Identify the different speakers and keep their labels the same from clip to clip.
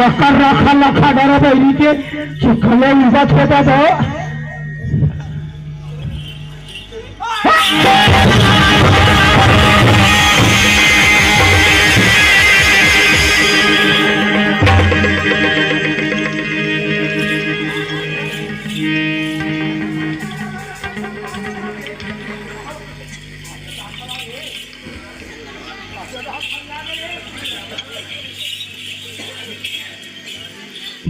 Speaker 1: चक्कर रखा लखा डर बैरी के चिखले इज्जत होता तो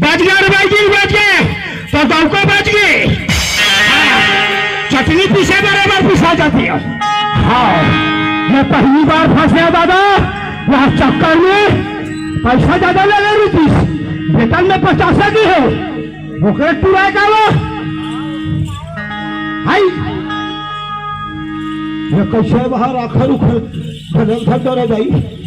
Speaker 1: बच गया भाई जी, बच गए तो गाँव को बच गए। चटनी पीछे बराबर पिसा जाती है। हाँ, मैं पहली बार फंस गया दादा यहाँ चक्कर में। पैसा ज्यादा ले रही थी, वेतन में 50 की है, भूखे टूराएगा वो। हाई ये कैसे बाहर आखिर उखड़ डरा जाई।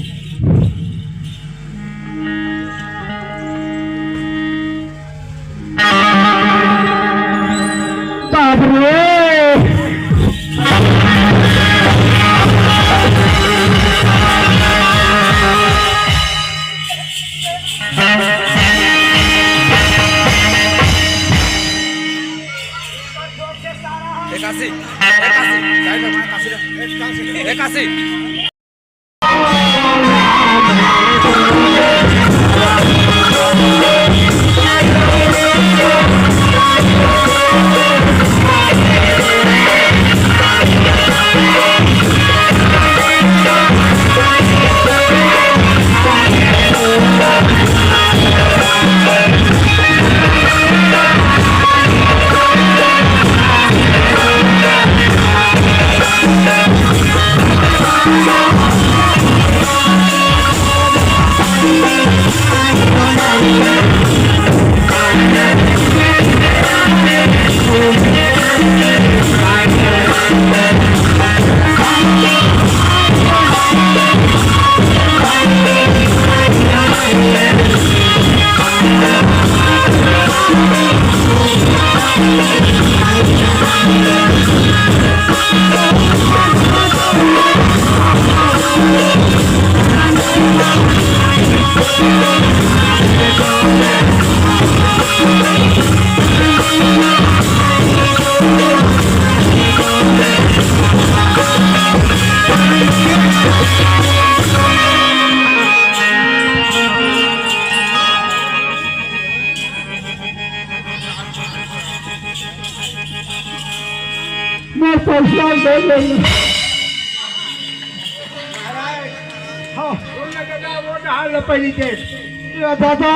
Speaker 1: दादा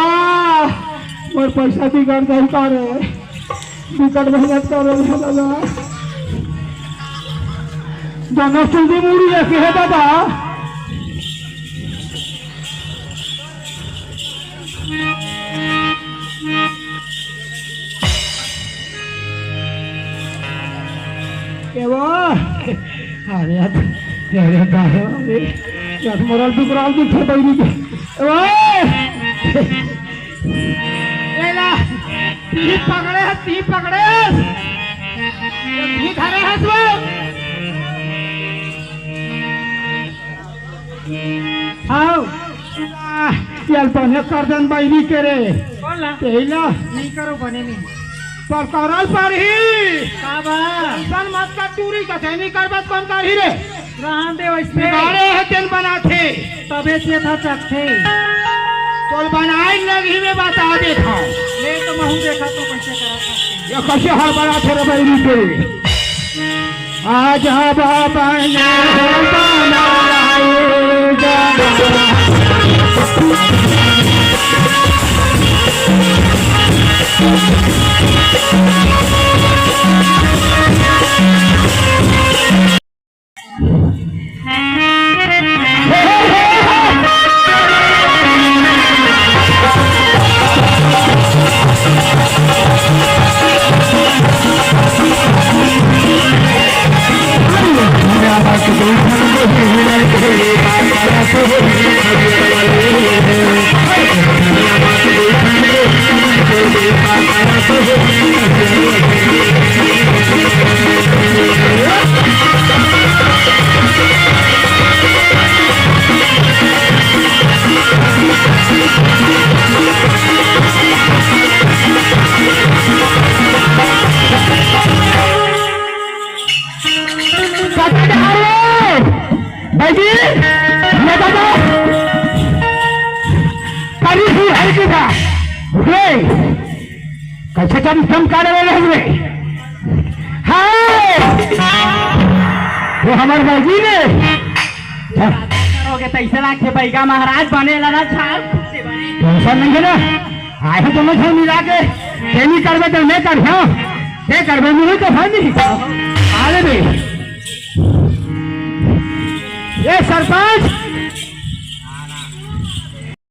Speaker 1: मोर पैसा बिगड़ गई करे बिकट मेहनत कर दादा दोनों चूड़ी मुड़ी रखे है दादा। अरे अरे दादा मोरल बिगड़ाल दिखे बैरी के पकड़े है ती पकड़े धरे है तू आओ यार बने कर देन बैरी के रे तेला नहीं करो बने नहीं पर करल पर ही काबा सन मत का चूरी का नहीं करबत कौन कर ही रे रहन दे वैसे गाड़े है तेल बनाथे तबे से था चखे तोल बनाए लगी में बता दे था ले तो महू देखा तो कैसे करा ये कैसे हर बड़ा थे बैरी के आज बाबा ने बनाए
Speaker 2: Thank you.
Speaker 1: कैसे कम करे रहे वो हमारे भाई ने
Speaker 2: तैसे लाखे बैगा महाराज बने लड़ा छाल
Speaker 1: ऐसा नहीं है ना आए हो दोनों छो मिला के नहीं करवे तो मैं कर ये करवे मुझे तो भाई नहीं अरे भाई ये सरपंच